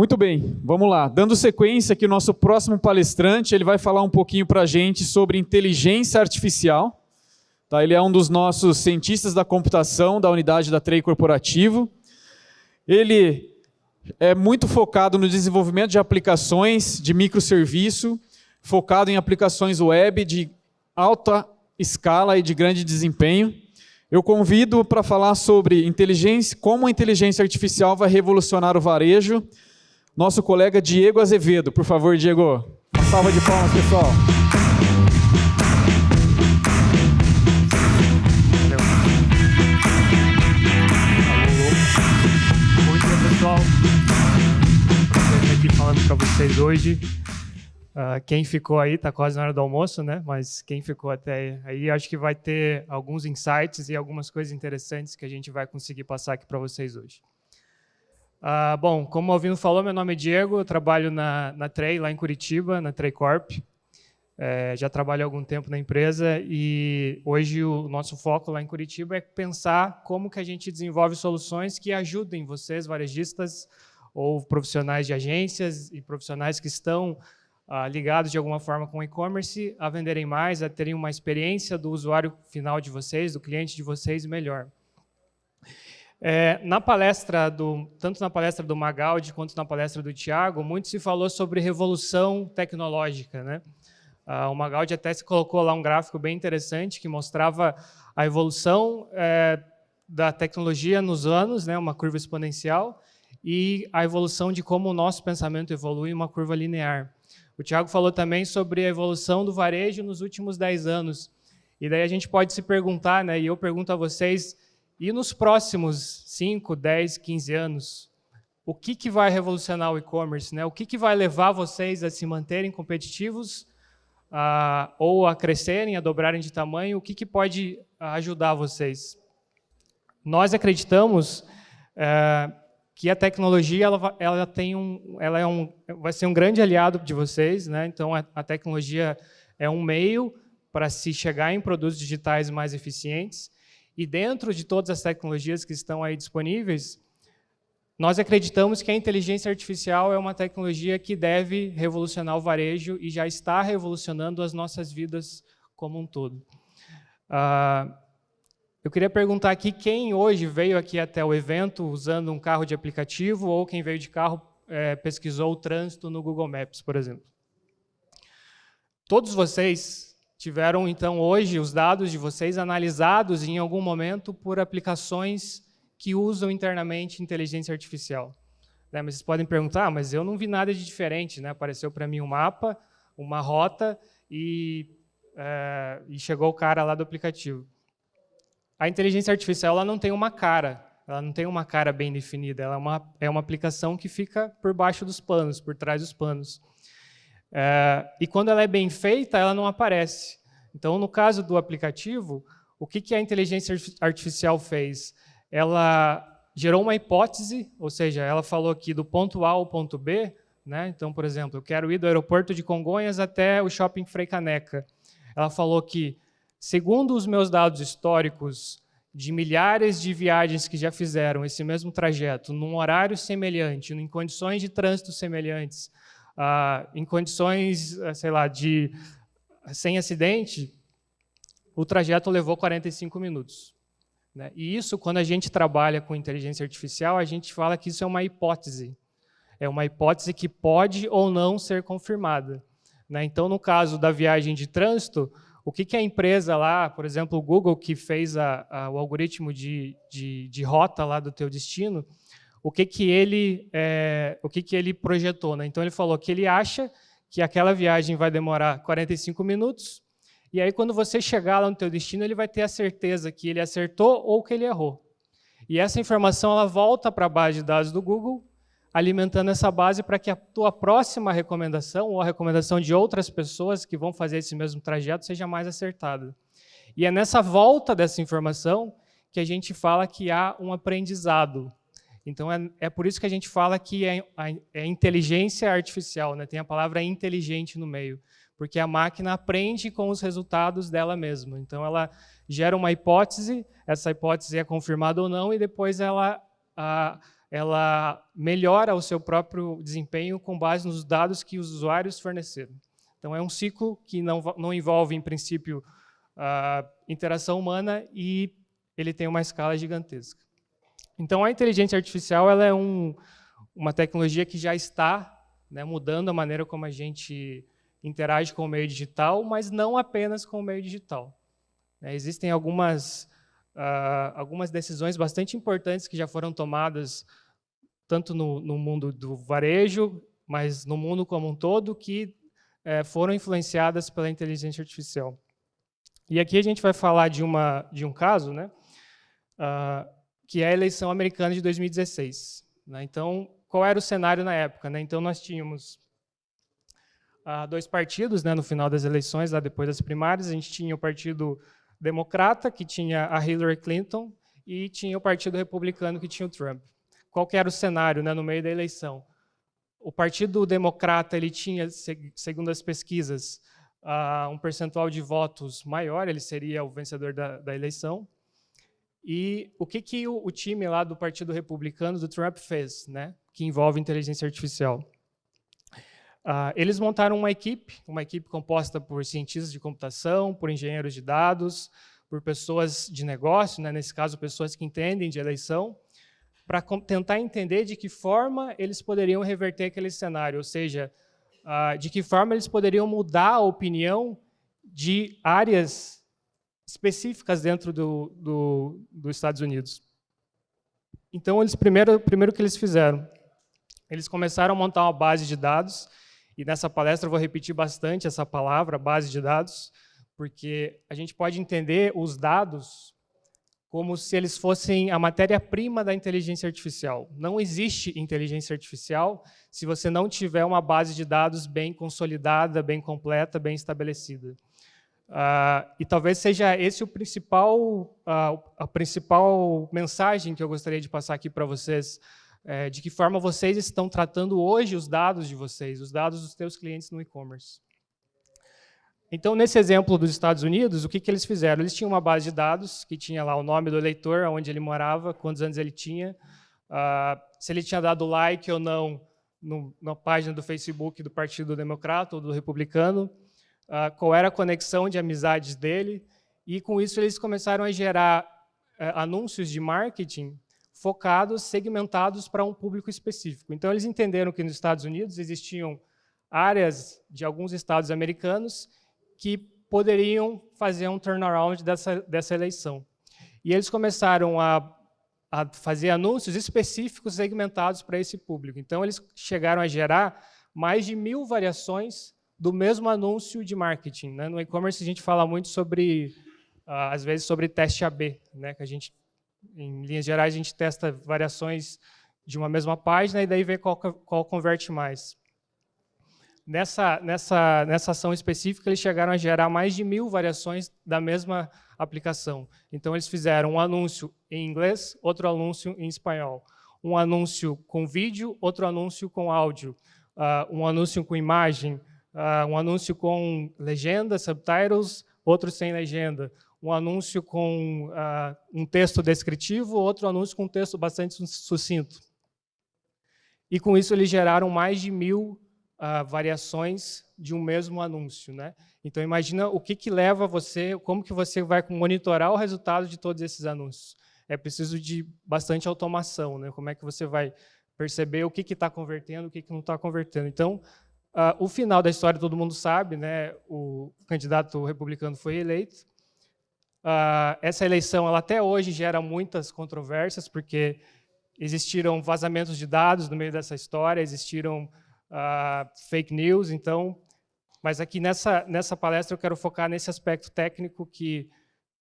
Muito bem, vamos lá. Dando sequência aqui, o nosso próximo palestrante, ele vai falar um pouquinho para a gente sobre inteligência artificial. Tá? Ele é um dos nossos cientistas da computação da unidade da TREI Corporativo. Ele é muito focado no desenvolvimento de aplicações de microserviço, focado em aplicações web de alta escala e de grande desempenho. Eu convido para falar sobre inteligência, como a inteligência artificial vai revolucionar o varejo, nosso colega Diego Azevedo. Por favor, Diego. Uma salva de palmas, pessoal. Valeu. Alô. Bom dia, pessoal. Prazer estar aqui falando para vocês hoje. Quem ficou aí, está quase na hora do almoço, né? Mas quem ficou até aí, acho que vai ter alguns insights e algumas coisas interessantes que a gente vai conseguir passar aqui para vocês hoje. Bom, como o Alvino falou, meu nome é Diego, eu trabalho na TREI, lá em Curitiba, na TREI Corp. Já trabalho há algum tempo na empresa e hoje o nosso foco lá em Curitiba é pensar como que a gente desenvolve soluções que ajudem vocês, varejistas ou profissionais de agências e profissionais que estão ligados de alguma forma com o e-commerce, a venderem mais, a terem uma experiência do usuário final de vocês, do cliente de vocês melhor. Na palestra tanto na palestra do Magaldi quanto na palestra do Thiago, muito se falou sobre revolução tecnológica, né? O Magaldi até se colocou lá um gráfico bem interessante que mostrava a evolução da tecnologia nos anos, né? Uma curva exponencial, e a evolução de como o nosso pensamento evolui em uma curva linear. O Thiago falou também sobre a evolução do varejo nos últimos 10 anos. E daí a gente pode se perguntar, né? E eu pergunto a vocês, e nos próximos 5, 10, 15 anos, o que vai revolucionar o e-commerce, né? O que vai levar vocês a se manterem competitivos ou a crescerem, a dobrarem de tamanho? O que pode ajudar vocês? Nós acreditamos que a tecnologia vai ser um grande aliado de vocês, né? Então, a tecnologia é um meio para se chegar em produtos digitais mais eficientes. E dentro de todas as tecnologias que estão aí disponíveis, nós acreditamos que a inteligência artificial é uma tecnologia que deve revolucionar o varejo e já está revolucionando as nossas vidas como um todo. Eu queria perguntar aqui quem hoje veio aqui até o evento usando um carro de aplicativo ou quem veio de carro pesquisou o trânsito no Google Maps, por exemplo. Todos vocês tiveram, então, hoje, os dados de vocês analisados em algum momento por aplicações que usam internamente inteligência artificial. Mas vocês podem perguntar, mas eu não vi nada de diferente, né? Apareceu para mim um mapa, uma rota e chegou o cara lá do aplicativo. A inteligência artificial ela não tem uma cara, bem definida, ela é uma aplicação que fica por baixo dos panos, por trás dos panos. E quando ela é bem feita, ela não aparece. Então, no caso do aplicativo, o que a inteligência artificial fez? Ela gerou uma hipótese, ou seja, ela falou aqui do ponto A ao ponto B, né? Então, por exemplo, eu quero ir do aeroporto de Congonhas até o shopping Frei Caneca. Ela falou que, segundo os meus dados históricos de milhares de viagens que já fizeram esse mesmo trajeto, num horário semelhante, em condições de trânsito semelhantes, em condições, sei lá, sem acidente, o trajeto levou 45 minutos. Né? E isso, quando a gente trabalha com inteligência artificial, a gente fala que isso é uma hipótese. É uma hipótese que pode ou não ser confirmada. Né? Então, no caso da viagem de trânsito, o que a empresa lá, por exemplo, o Google, que fez o algoritmo de rota lá do teu destino, o que ele projetou? Né? Então, ele falou que ele acha que aquela viagem vai demorar 45 minutos, e aí, quando você chegar lá no teu destino, ele vai ter a certeza que ele acertou ou que ele errou. E essa informação ela volta para a base de dados do Google, alimentando essa base para que a tua próxima recomendação, ou a recomendação de outras pessoas que vão fazer esse mesmo trajeto, seja mais acertada. E é nessa volta dessa informação que a gente fala que há um aprendizado. Então, é por isso que a gente fala que é inteligência artificial, né? Tem a palavra inteligente no meio, porque a máquina aprende com os resultados dela mesma. Então, ela gera uma hipótese, essa hipótese é confirmada ou não, e depois ela ela melhora o seu próprio desempenho com base nos dados que os usuários forneceram. Então, é um ciclo que não envolve, em princípio, a interação humana e ele tem uma escala gigantesca. Então, a inteligência artificial ela é uma tecnologia que já está, né, mudando a maneira como a gente interage com o meio digital, mas não apenas com o meio digital. Existem algumas decisões bastante importantes que já foram tomadas, tanto no mundo do varejo, mas no mundo como um todo, que foram influenciadas pela inteligência artificial. E aqui a gente vai falar de um caso, né, que é a eleição americana de 2016. Né? Então, qual era o cenário na época? Né? Então, nós tínhamos dois partidos, né, no final das eleições, lá depois das primárias. A gente tinha o Partido Democrata, que tinha a Hillary Clinton, e tinha o Partido Republicano, que tinha o Trump. Qual que era o cenário, né, no meio da eleição? O Partido Democrata ele tinha, segundo as pesquisas, um percentual de votos maior, ele seria o vencedor da eleição. E o que o time lá do Partido Republicano, do Trump, fez, né, que envolve inteligência artificial? Eles montaram uma equipe composta por cientistas de computação, por engenheiros de dados, por pessoas de negócio, né, nesse caso, pessoas que entendem de eleição, para tentar entender de que forma eles poderiam reverter aquele cenário, ou seja, de que forma eles poderiam mudar a opinião de áreas específicas dentro dos Estados Unidos. Então, eles primeiro que eles fizeram, eles começaram a montar uma base de dados, e nessa palestra eu vou repetir bastante essa palavra, base de dados, porque a gente pode entender os dados como se eles fossem a matéria-prima da inteligência artificial. Não existe inteligência artificial se você não tiver uma base de dados bem consolidada, bem completa, bem estabelecida. E talvez seja esse a principal mensagem que eu gostaria de passar aqui para vocês, de que forma vocês estão tratando hoje os dados de vocês, os dados dos seus clientes no e-commerce. Então, nesse exemplo dos Estados Unidos, o que eles fizeram? Eles tinham uma base de dados que tinha lá o nome do eleitor, onde ele morava, quantos anos ele tinha, se ele tinha dado like ou não na página do Facebook do Partido Democrata ou do Republicano, qual era a conexão de amizades dele, e com isso eles começaram a gerar anúncios de marketing focados, segmentados para um público específico. Então, eles entenderam que nos Estados Unidos existiam áreas de alguns estados americanos que poderiam fazer um turnaround dessa eleição. E eles começaram a fazer anúncios específicos segmentados para esse público. Então, eles chegaram a gerar mais de 1000 variações do mesmo anúncio de marketing. Né? No e-commerce, a gente fala muito às vezes, sobre teste AB, né? Que a gente, em linhas gerais, a gente testa variações de uma mesma página e daí vê qual converte mais. Nessa ação específica, eles chegaram a gerar mais de 1000 variações da mesma aplicação. Então, eles fizeram um anúncio em inglês, outro anúncio em espanhol, um anúncio com vídeo, outro anúncio com áudio, um anúncio com imagem, um anúncio com legenda, subtitles, outro sem legenda, um anúncio com um texto descritivo, outro anúncio com um texto bastante sucinto. E, com isso, eles geraram mais de 1000 variações de um mesmo anúncio. Né? Então, imagina o que leva você, como que você vai monitorar o resultado de todos esses anúncios. É preciso de bastante automação. Né? Como é que você vai perceber o que está convertendo, o que não está convertendo. Então, o final da história todo mundo sabe, né? O candidato republicano foi eleito. Essa eleição ela até hoje gera muitas controvérsias, porque existiram vazamentos de dados no meio dessa história, existiram fake news, então, mas aqui nessa palestra eu quero focar nesse aspecto técnico que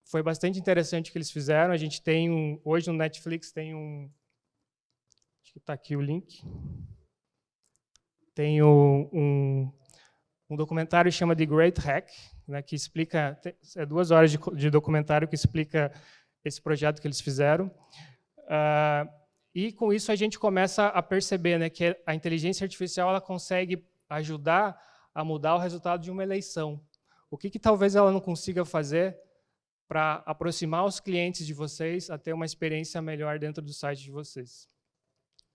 foi bastante interessante que eles fizeram. A gente tem hoje no Netflix tem acho que está aqui o link, tem um documentário que chama The Great Hack, né, que explica, 2 horas de documentário que explica esse projeto que eles fizeram. E, com isso, a gente começa a perceber, né, que a inteligência artificial ela consegue ajudar a mudar o resultado de uma eleição. O que talvez ela não consiga fazer para aproximar os clientes de vocês a ter uma experiência melhor dentro do site de vocês.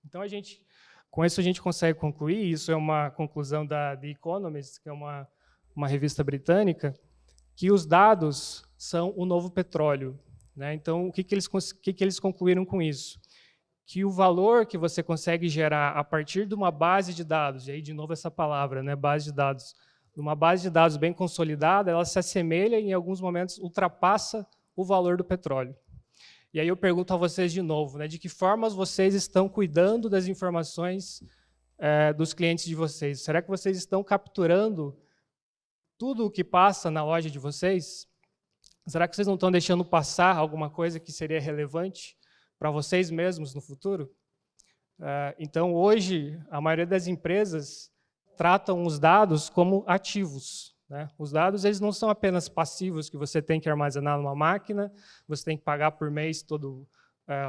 Então, com isso a gente consegue concluir, isso é uma conclusão da The Economist, que é uma revista britânica, que os dados são o novo petróleo, né? Então, o que eles concluíram com isso? Que o valor que você consegue gerar a partir de uma base de dados, e aí, de novo, essa palavra, né, base de dados, uma base de dados bem consolidada, ela se assemelha e, em alguns momentos, ultrapassa o valor do petróleo. E aí eu pergunto a vocês de novo, né, de que formas vocês estão cuidando das informações dos clientes de vocês? Será que vocês estão capturando tudo o que passa na loja de vocês? Será que vocês não estão deixando passar alguma coisa que seria relevante para vocês mesmos no futuro? Então, hoje, a maioria das empresas tratam os dados como ativos, né? Os dados, eles não são apenas passivos que você tem que armazenar numa máquina, você tem que pagar por mês todo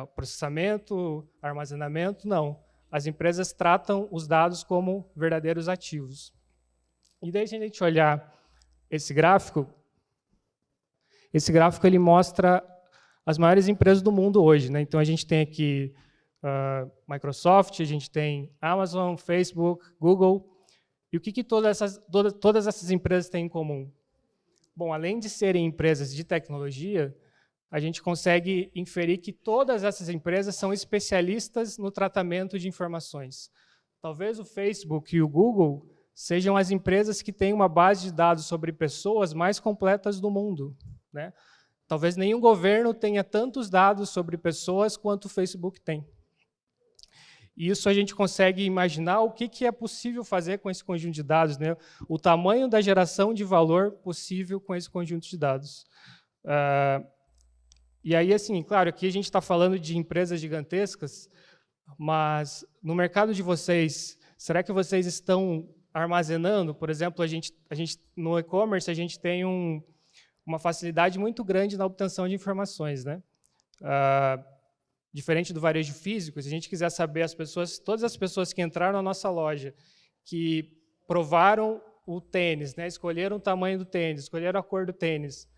o processamento, armazenamento, não. As empresas tratam os dados como verdadeiros ativos. E daí, se a gente olhar esse gráfico ele mostra as maiores empresas do mundo hoje, né? Então, a gente tem aqui Microsoft, a gente tem Amazon, Facebook, Google. E o que todas essas empresas têm em comum? Bom, além de serem empresas de tecnologia, a gente consegue inferir que todas essas empresas são especialistas no tratamento de informações. Talvez o Facebook e o Google sejam as empresas que têm uma base de dados sobre pessoas mais completas do mundo, né? Talvez nenhum governo tenha tantos dados sobre pessoas quanto o Facebook tem. E isso a gente consegue imaginar o que é possível fazer com esse conjunto de dados, né? O tamanho da geração de valor possível com esse conjunto de dados. E aí, assim, claro, aqui a gente está falando de empresas gigantescas, mas no mercado de vocês, será que vocês estão armazenando? Por exemplo, no e-commerce, a gente tem uma facilidade muito grande na obtenção de informações, né? Diferente do varejo físico, se a gente quiser saber todas as pessoas que entraram na nossa loja, que provaram o tênis, né, escolheram o tamanho do tênis, escolheram a cor do tênis,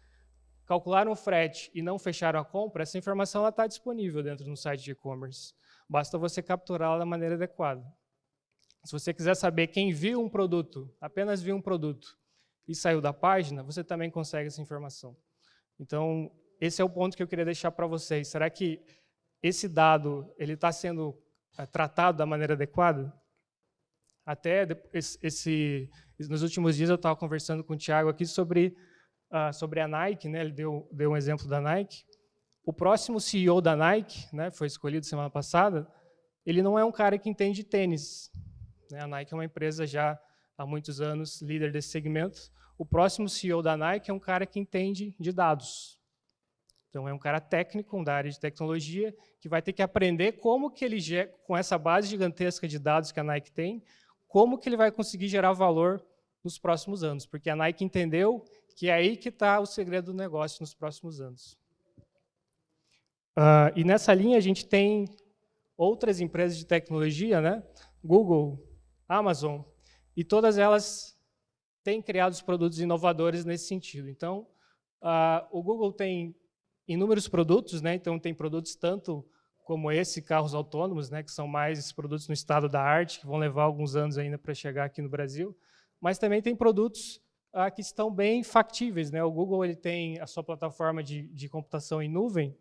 calcularam o frete e não fecharam a compra, essa informação está disponível dentro do site de e-commerce. Basta você capturá-la da maneira adequada. Se você quiser saber quem viu um produto, apenas viu um produto, e saiu da página, você também consegue essa informação. Então, esse é o ponto que eu queria deixar para vocês. Será que esse dado está sendo tratado da maneira adequada? Até nos últimos dias eu estava conversando com o Thiago aqui sobre a Nike, né? Ele deu um exemplo da Nike. O próximo CEO da Nike, né, foi escolhido semana passada, ele não é um cara que entende tênis, né? A Nike é uma empresa já há muitos anos líder desse segmento. O próximo CEO da Nike é um cara que entende de dados. Então, é um cara técnico da área de tecnologia que vai ter que aprender como que ele, com essa base gigantesca de dados que a Nike tem, como que ele vai conseguir gerar valor nos próximos anos, porque a Nike entendeu que é aí que está o segredo do negócio nos próximos anos. E nessa linha a gente tem outras empresas de tecnologia, né? Google, Amazon, e todas elas têm criado os produtos inovadores nesse sentido. Então, o Google tem inúmeros produtos, né? Então tem produtos tanto como esse, carros autônomos, né? Que são mais produtos no estado da arte, que vão levar alguns anos ainda para chegar aqui no Brasil, mas também tem produtos que estão bem factíveis, né? O Google ele tem a sua plataforma de computação em nuvem,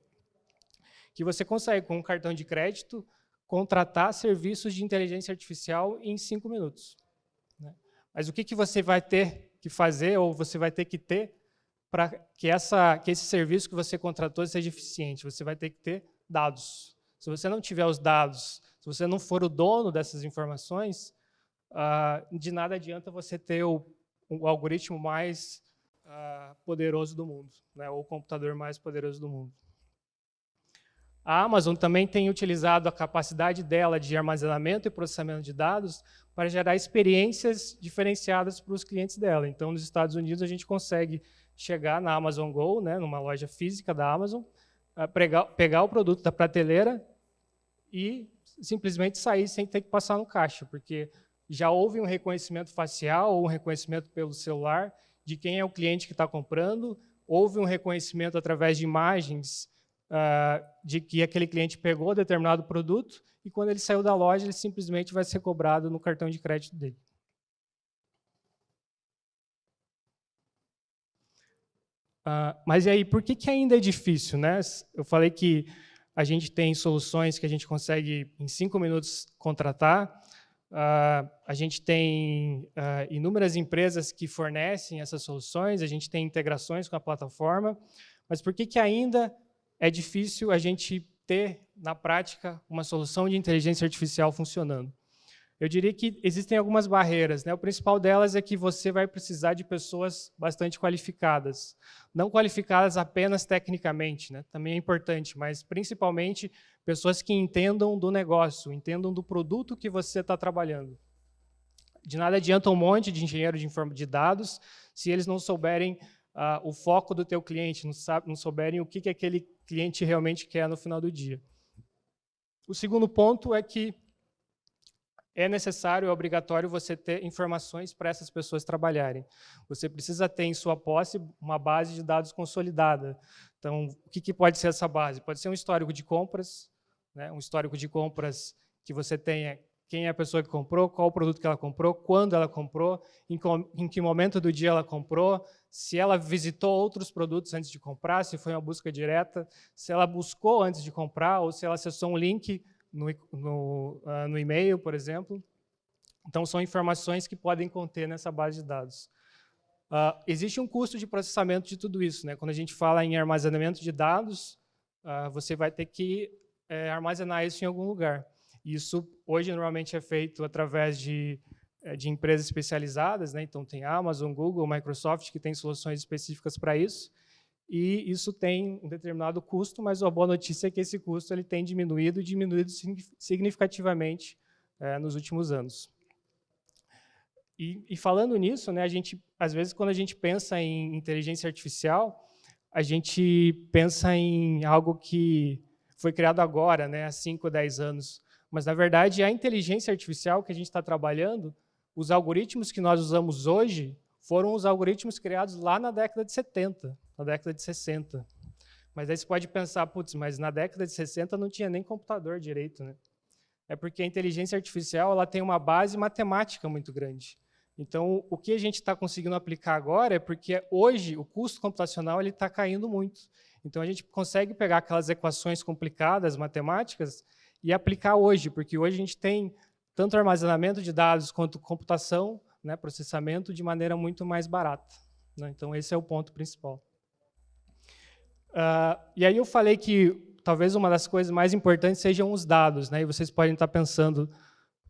que você consegue, com um cartão de crédito, contratar serviços de inteligência artificial em 5 minutos. Né? Mas o que você vai ter que fazer, ou você vai ter que ter, para que esse serviço que você contratou seja eficiente? Você vai ter que ter dados. Se você não tiver os dados, se você não for o dono dessas informações, de nada adianta você ter o algoritmo mais poderoso do mundo, né, ou o computador mais poderoso do mundo. A Amazon também tem utilizado a capacidade dela de armazenamento e processamento de dados para gerar experiências diferenciadas para os clientes dela. Então, nos Estados Unidos, a gente consegue chegar na Amazon Go, né, numa loja física da Amazon, pegar o produto da prateleira e simplesmente sair sem ter que passar no caixa, porque já houve um reconhecimento facial ou um reconhecimento pelo celular de quem é o cliente que está comprando, houve um reconhecimento através de imagens de que aquele cliente pegou determinado produto e quando ele saiu da loja, ele simplesmente vai ser cobrado no cartão de crédito dele. Mas e aí, por que ainda é difícil, né? Eu falei que a gente tem soluções que a gente consegue, em 5 minutos, contratar. A gente tem inúmeras empresas que fornecem essas soluções, a gente tem integrações com a plataforma, mas por que ainda é difícil a gente ter, na prática, uma solução de inteligência artificial funcionando? Eu diria que existem algumas barreiras, né? O principal delas é que você vai precisar de pessoas bastante qualificadas. Não qualificadas apenas tecnicamente, né? Também é importante, mas principalmente pessoas que entendam do negócio, entendam do produto que você está trabalhando. De nada adianta um monte de engenheiro de dados se eles não souberem o foco do teu cliente, não souberem o que aquele cliente realmente quer no final do dia. O segundo ponto é que é necessário, é obrigatório você ter informações para essas pessoas trabalharem. Você precisa ter em sua posse uma base de dados consolidada. Então, o que pode ser essa base? Pode ser um histórico de compras, né? Um histórico de compras que você tenha quem é a pessoa que comprou, qual o produto que ela comprou, quando ela comprou, em que momento do dia ela comprou, se ela visitou outros produtos antes de comprar, se foi uma busca direta, se ela buscou antes de comprar ou se ela acessou um link no e-mail, por exemplo. Então, são informações que podem conter nessa base de dados. Existe um custo de processamento de tudo isso, né? Quando a gente fala em armazenamento de dados, você vai ter que armazenar isso em algum lugar. Isso, hoje, normalmente é feito através de empresas especializadas, né? Então, tem Amazon, Google, Microsoft, que tem soluções específicas para isso. E isso tem um determinado custo, mas a boa notícia é que esse custo ele tem diminuído significativamente nos últimos anos. E falando nisso, né, às vezes, quando a gente pensa em inteligência artificial, a gente pensa em algo que foi criado agora, né, há 5 ou 10 anos. Mas, na verdade, a inteligência artificial que a gente está trabalhando, os algoritmos que nós usamos hoje, foram os algoritmos criados lá na década de 70, na década de 60. Mas aí você pode pensar, putz, mas na década de 60 não tinha nem computador direito, né? É porque a inteligência artificial ela tem uma base matemática muito grande. Então, o que a gente está conseguindo aplicar agora é porque hoje o custo computacional está caindo muito. Então, a gente consegue pegar aquelas equações complicadas, matemáticas, e aplicar hoje, porque hoje a gente tem tanto armazenamento de dados quanto computação, né, processamento de maneira muito mais barata, né? Então, esse é o ponto principal. E aí eu falei que talvez uma das coisas mais importantes sejam os dados, né? E vocês podem estar pensando,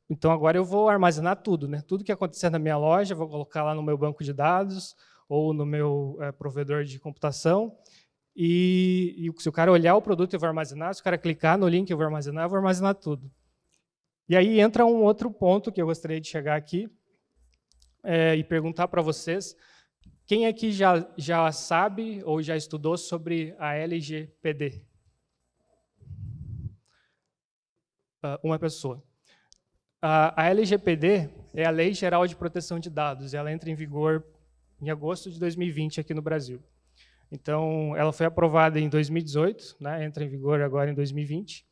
então agora eu vou armazenar tudo, né? Tudo que acontecer na minha loja, eu vou colocar lá no meu banco de dados ou no meu provedor de computação. E se o cara olhar o produto, eu vou armazenar. Se o cara clicar no link, eu vou armazenar tudo. E aí entra um outro ponto que eu gostaria de chegar aqui e perguntar para vocês. Quem aqui já sabe ou já estudou sobre a LGPD? Uma pessoa. A LGPD é a Lei Geral de Proteção de Dados. Ela entra em vigor em agosto de 2020 aqui no Brasil. Então, ela foi aprovada em 2018, né, entra em vigor agora em 2020.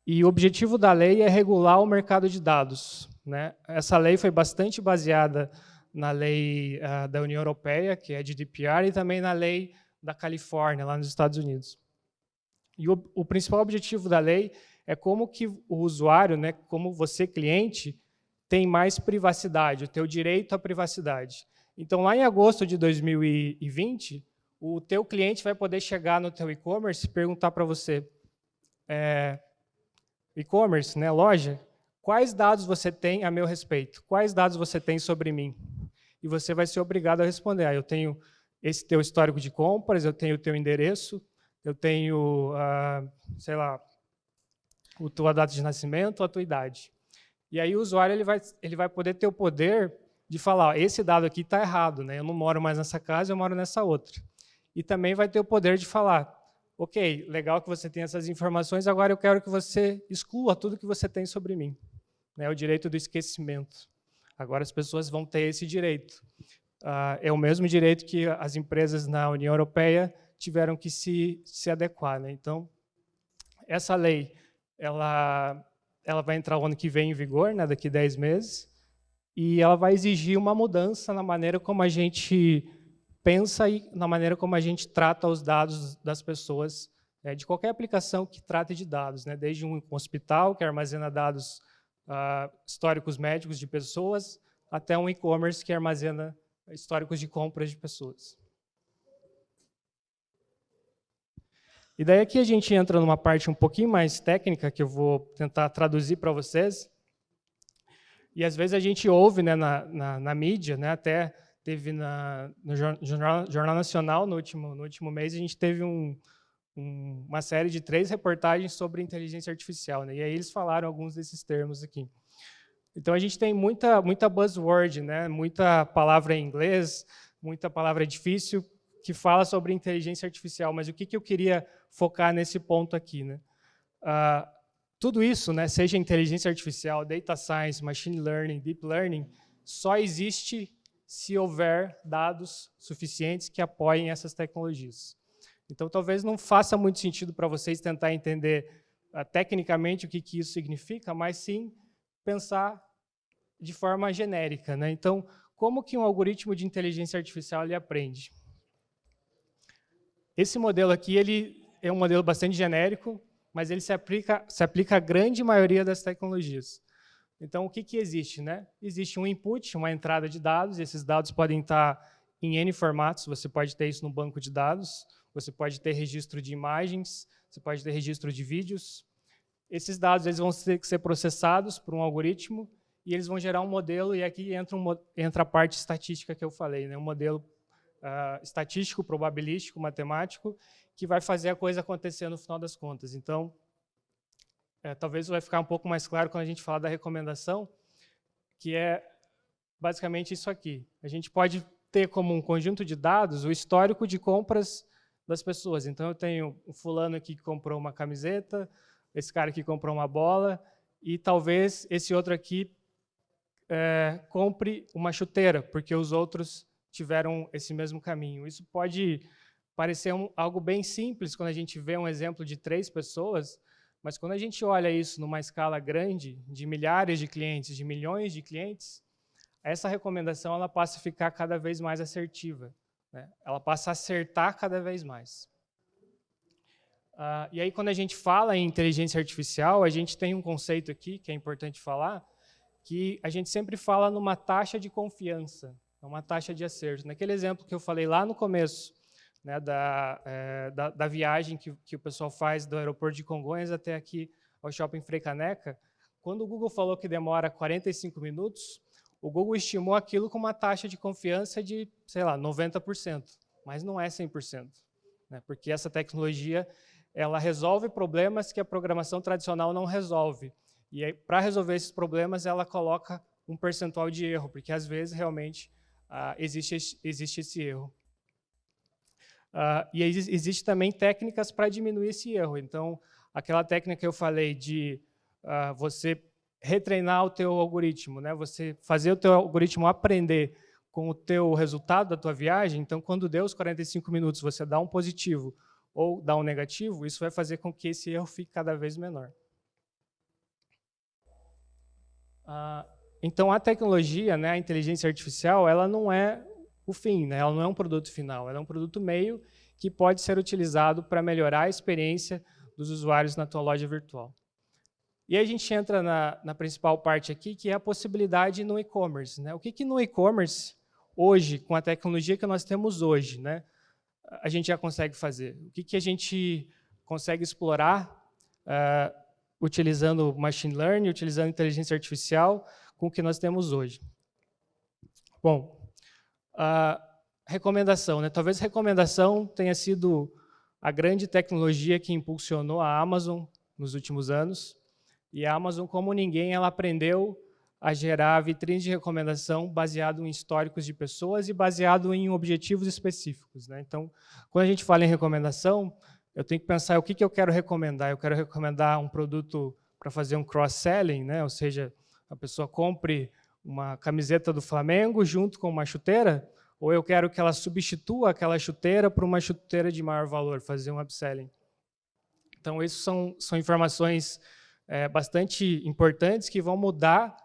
E o objetivo da lei é regular o mercado de dados, né? Essa lei foi bastante baseada na lei da União Europeia, que é a GDPR, e também na lei da Califórnia, lá nos Estados Unidos. E o principal objetivo da lei é como que o usuário, né, como você, cliente, tem mais privacidade, o teu direito à privacidade. Então, lá em agosto de 2020, o teu cliente vai poder chegar no teu e-commerce e perguntar para você, e-commerce, né, loja, quais dados você tem a meu respeito? Quais dados você tem sobre mim? E você vai ser obrigado a responder. Eu tenho esse teu histórico de compras, eu tenho o teu endereço, eu tenho, sei lá, a tua data de nascimento, a tua idade. E aí o usuário ele vai poder ter o poder de falar, esse dado aqui está errado, né? Eu não moro mais nessa casa, eu moro nessa outra. E também vai ter o poder de falar, ok, legal que você tem essas informações, agora eu quero que você exclua tudo que você tem sobre mim. É o direito do esquecimento. Agora as pessoas vão ter esse direito. É o mesmo direito que as empresas na União Europeia tiveram que se adequar, né? Então, Essa lei, ela vai entrar o ano que vem em vigor, né, daqui a 10 meses, e ela vai exigir uma mudança na maneira como a gente pensa e na maneira como a gente trata os dados das pessoas, de qualquer aplicação que trate de dados, né, desde um hospital que armazena dados históricos médicos de pessoas, até um e-commerce que armazena históricos de compras de pessoas. E daí aqui a gente entra numa parte um pouquinho mais técnica, que eu vou tentar traduzir para vocês. E às vezes a gente ouve, né, na mídia, né, até teve no Jornal Nacional, no último mês, a gente teve uma série de 3 reportagens sobre inteligência artificial, né, e aí eles falaram alguns desses termos aqui. Então a gente tem muita buzzword, né, muita palavra em inglês, muita palavra difícil, que fala sobre inteligência artificial, mas o que eu queria focar nesse ponto aqui, né? Tudo isso, né, seja inteligência artificial, data science, machine learning, deep learning, só existe se houver dados suficientes que apoiem essas tecnologias. Então, talvez não faça muito sentido para vocês tentar entender tecnicamente o que isso significa, mas sim pensar de forma genérica, né? Então, como que um algoritmo de inteligência artificial ele aprende? Esse modelo aqui ele é um modelo bastante genérico, mas ele se aplica à grande maioria das tecnologias. Então, o que existe, né? Existe um input, uma entrada de dados, e esses dados podem estar em N formatos, você pode ter isso no banco de dados, você pode ter registro de imagens, você pode ter registro de vídeos. Esses dados eles vão ter que ser processados por um algoritmo, e eles vão gerar um modelo, e aqui entra a parte estatística que eu falei, né? Um modelo estatístico, probabilístico, matemático, que vai fazer a coisa acontecer no final das contas. Então, talvez vai ficar um pouco mais claro quando a gente falar da recomendação, que é basicamente isso aqui. A gente pode ter como um conjunto de dados o histórico de compras das pessoas. Então, eu tenho um fulano aqui que comprou uma camiseta, esse cara aqui comprou uma bola, e talvez esse outro aqui compre uma chuteira, porque os outros tiveram esse mesmo caminho. Isso pode parecer algo bem simples quando a gente vê um exemplo de 3 pessoas, mas quando a gente olha isso numa escala grande, de milhares de clientes, de milhões de clientes, essa recomendação ela passa a ficar cada vez mais assertiva, né? Ela passa a acertar cada vez mais. E aí, quando a gente fala em inteligência artificial, a gente tem um conceito aqui, que é importante falar, que a gente sempre fala numa taxa de confiança, uma taxa de acerto. Naquele exemplo que eu falei lá no começo, né, da viagem que o pessoal faz do aeroporto de Congonhas até aqui ao Shopping Frei Caneca, quando o Google falou que demora 45 minutos, o Google estimou aquilo com uma taxa de confiança de, sei lá, 90%, mas não é 100%, né, porque essa tecnologia ela resolve problemas que a programação tradicional não resolve. E para resolver esses problemas, ela coloca um percentual de erro, porque às vezes realmente existe esse erro. E existe também técnicas para diminuir esse erro. Então, aquela técnica que eu falei de você retreinar o teu algoritmo, né? Você fazer o teu algoritmo aprender com o teu resultado da tua viagem, então, quando deu os 45 minutos, você dá um positivo ou dá um negativo, isso vai fazer com que esse erro fique cada vez menor. Então, a tecnologia, né, a inteligência artificial, ela não é o fim, né? Ela não é um produto final, ela é um produto meio que pode ser utilizado para melhorar a experiência dos usuários na tua loja virtual. E aí a gente entra na principal parte aqui, que é a possibilidade no e-commerce, né? O que no e-commerce, hoje, com a tecnologia que nós temos hoje, né, a gente já consegue fazer? O que a gente consegue explorar utilizando machine learning, utilizando inteligência artificial, com o que nós temos hoje? Bom, recomendação, né? Talvez recomendação tenha sido a grande tecnologia que impulsionou a Amazon nos últimos anos. E a Amazon, como ninguém, ela aprendeu a gerar vitrines de recomendação baseado em históricos de pessoas e baseado em objetivos específicos, né? Então, quando a gente fala em recomendação, eu tenho que pensar o que eu quero recomendar. Eu quero recomendar um produto para fazer um cross-selling, né? Ou seja, a pessoa compre uma camiseta do Flamengo junto com uma chuteira, ou eu quero que ela substitua aquela chuteira por uma chuteira de maior valor, fazer um upselling. Então, isso são informações bastante importantes que vão mudar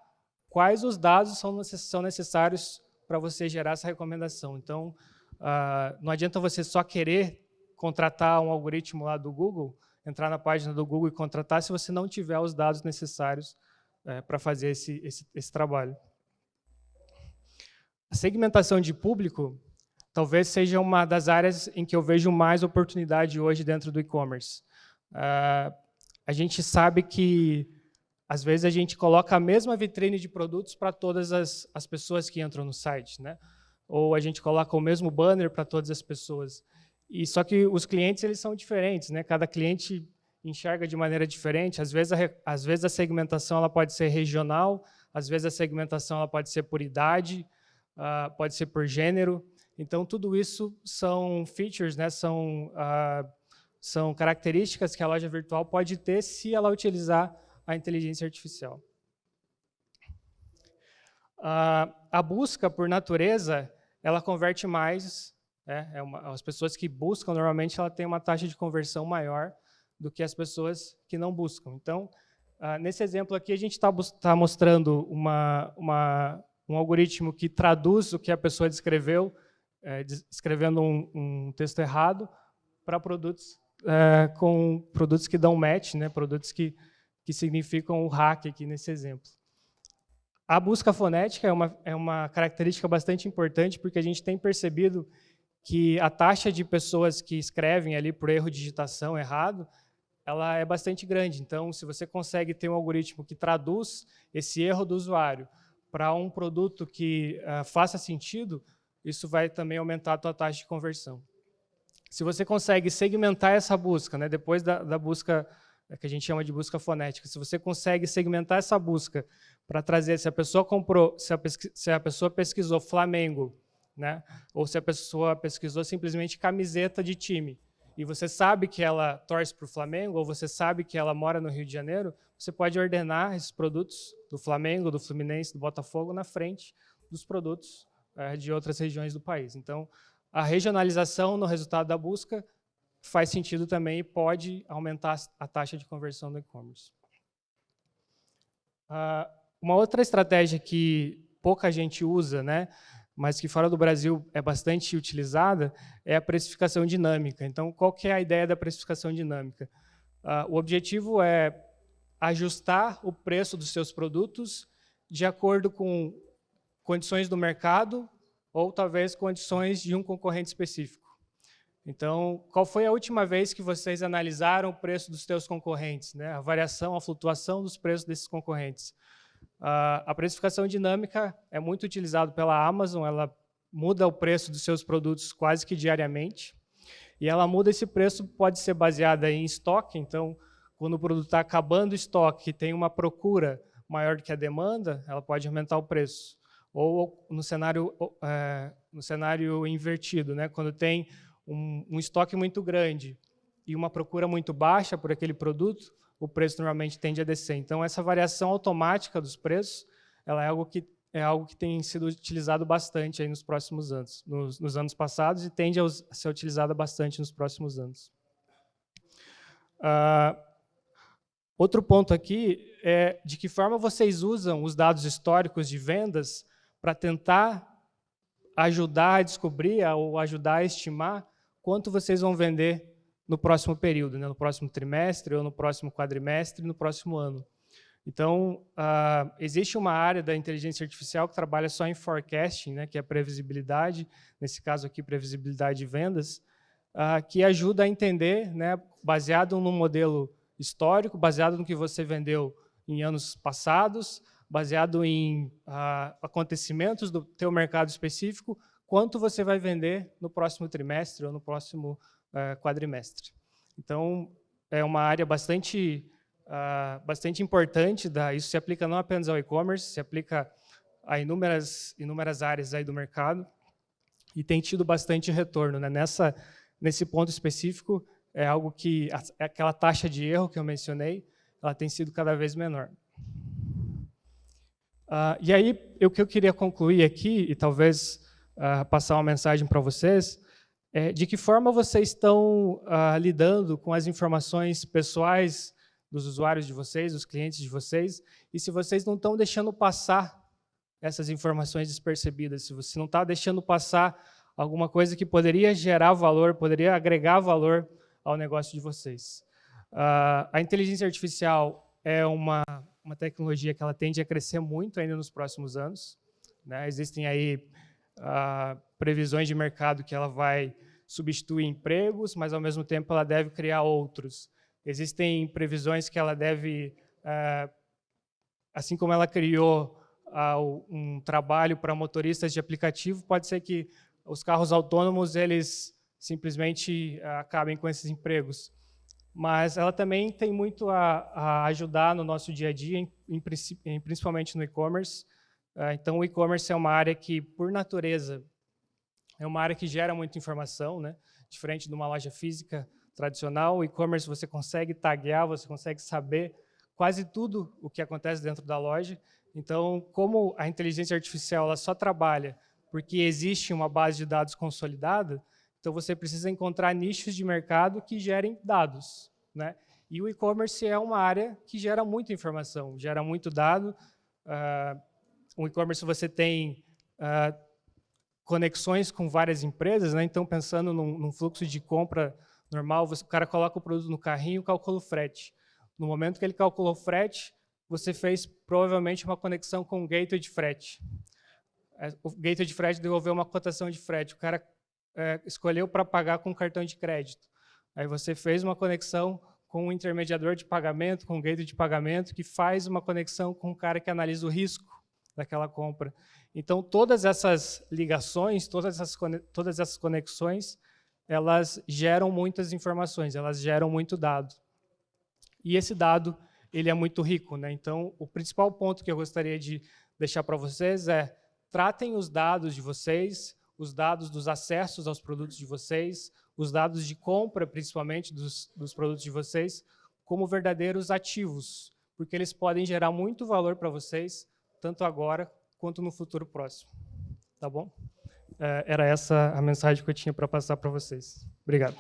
quais os dados são necessários para você gerar essa recomendação. Então, não adianta você só querer contratar um algoritmo lá do Google, entrar na página do Google e contratar, se você não tiver os dados necessários para fazer esse trabalho. A segmentação de público talvez seja uma das áreas em que eu vejo mais oportunidade hoje dentro do e-commerce. A gente sabe que, às vezes, a gente coloca a mesma vitrine de produtos para todas as pessoas que entram no site, né? Ou a gente coloca o mesmo banner para todas as pessoas. Só que os clientes eles são diferentes, né? Cada cliente enxerga de maneira diferente. Às vezes a segmentação ela pode ser regional, às vezes a segmentação ela pode ser por idade, pode ser por gênero. Então, tudo isso são features, né? São características que a loja virtual pode ter se ela utilizar a inteligência artificial. A busca, por natureza, ela converte mais. As pessoas que buscam, normalmente, ela tem uma taxa de conversão maior do que as pessoas que não buscam. Então, nesse exemplo aqui, a gente está mostrando um algoritmo que traduz o que a pessoa descreveu, escrevendo um texto errado, para produtos com produtos que dão match, né, produtos que significam o hack aqui nesse exemplo. A busca fonética é uma característica bastante importante, porque a gente tem percebido que a taxa de pessoas que escrevem ali por erro de digitação errado, ela é bastante grande. Então, se você consegue ter um algoritmo que traduz esse erro do usuário para um produto que faça sentido, isso vai também aumentar a tua taxa de conversão. Se você consegue segmentar essa busca, né, depois da busca que a gente chama de busca fonética, se você consegue segmentar essa busca para trazer se a pessoa comprou, se a pessoa pesquisou Flamengo, né, ou se a pessoa pesquisou simplesmente camiseta de time, e você sabe que ela torce para o Flamengo, ou você sabe que ela mora no Rio de Janeiro, você pode ordenar esses produtos do Flamengo, do Fluminense, do Botafogo na frente dos produtos de outras regiões do país. Então, a regionalização no resultado da busca faz sentido também e pode aumentar a taxa de conversão do e-commerce. Uma outra estratégia que pouca gente usa, né, mas que fora do Brasil é bastante utilizada, é a precificação dinâmica. Então, qual que é a ideia da precificação dinâmica? O objetivo é ajustar o preço dos seus produtos de acordo com condições do mercado ou talvez condições de um concorrente específico. Então, qual foi a última vez que vocês analisaram o preço dos seus concorrentes, né? A variação, a flutuação dos preços desses concorrentes? A precificação dinâmica é muito utilizada pela Amazon, ela muda o preço dos seus produtos quase que diariamente, e ela muda esse preço, pode ser baseada em estoque, então, quando o produto está acabando o estoque e tem uma procura maior do que a demanda, ela pode aumentar o preço. Ou no cenário invertido, né? Quando tem um estoque muito grande e uma procura muito baixa por aquele produto, o preço normalmente tende a descer. Então, essa variação automática dos preços, ela é algo que tem sido utilizado bastante aí nos próximos anos, nos anos passados, e tende a ser utilizada bastante nos próximos anos. Outro ponto aqui é de que forma vocês usam os dados históricos de vendas para tentar ajudar a descobrir ou ajudar a estimar quanto vocês vão vender no próximo período, né, no próximo trimestre, ou no próximo quadrimestre, no próximo ano. Então, existe uma área da inteligência artificial que trabalha só em forecasting, né, que é previsibilidade, nesse caso aqui, previsibilidade de vendas, que ajuda a entender, né, baseado num modelo histórico, baseado no que você vendeu em anos passados, baseado em acontecimentos do teu mercado específico, quanto você vai vender no próximo trimestre ou no próximo quadrimestre. Então, é uma área bastante importante. Isso se aplica não apenas ao e-commerce, se aplica a inúmeras áreas aí do mercado, e tem tido bastante retorno, né? Nesse ponto específico, é algo que aquela taxa de erro que eu mencionei, ela tem sido cada vez menor. E aí, o que eu queria concluir aqui, e talvez passar uma mensagem para vocês, De que forma vocês estão lidando com as informações pessoais dos usuários de vocês, dos clientes de vocês, e se vocês não estão deixando passar essas informações despercebidas, se você não está deixando passar alguma coisa que poderia gerar valor, poderia agregar valor ao negócio de vocês. A inteligência artificial é uma tecnologia que ela tende a crescer muito ainda nos próximos anos, né? Existem aí previsões de mercado que ela vai substituir empregos, mas, ao mesmo tempo, ela deve criar outros. Existem previsões que ela deve, assim como ela criou um trabalho para motoristas de aplicativo, pode ser que os carros autônomos eles simplesmente acabem com esses empregos. Mas ela também tem muito a ajudar no nosso dia a dia, principalmente no e-commerce. Então, o e-commerce é uma área que, por natureza, é uma área que gera muita informação, né? Diferente de uma loja física tradicional, o e-commerce você consegue taguear, você consegue saber quase tudo o que acontece dentro da loja. Então, como a inteligência artificial ela só trabalha porque existe uma base de dados consolidada, então você precisa encontrar nichos de mercado que gerem dados, né? E o e-commerce é uma área que gera muita informação, gera muito dado. O e-commerce você tem conexões com várias empresas, né? Então, pensando num fluxo de compra normal, o cara coloca o produto no carrinho e calcula o frete. No momento que ele calculou o frete, você fez provavelmente uma conexão com o gateway de frete. O gateway de frete devolveu uma cotação de frete. O cara escolheu para pagar com cartão de crédito. Aí você fez uma conexão com um intermediador de pagamento, com um gateway de pagamento, que faz uma conexão com o cara que analisa o risco daquela compra. Então, todas essas ligações, todas essas conexões, elas geram muitas informações, elas geram muito dado. E esse dado ele é muito rico, né? Então, o principal ponto que eu gostaria de deixar para vocês é: tratem os dados de vocês, os dados dos acessos aos produtos de vocês, os dados de compra, principalmente, dos produtos de vocês, como verdadeiros ativos, porque eles podem gerar muito valor para vocês, tanto agora quanto no futuro próximo. Tá bom? Era essa a mensagem que eu tinha para passar para vocês. Obrigado.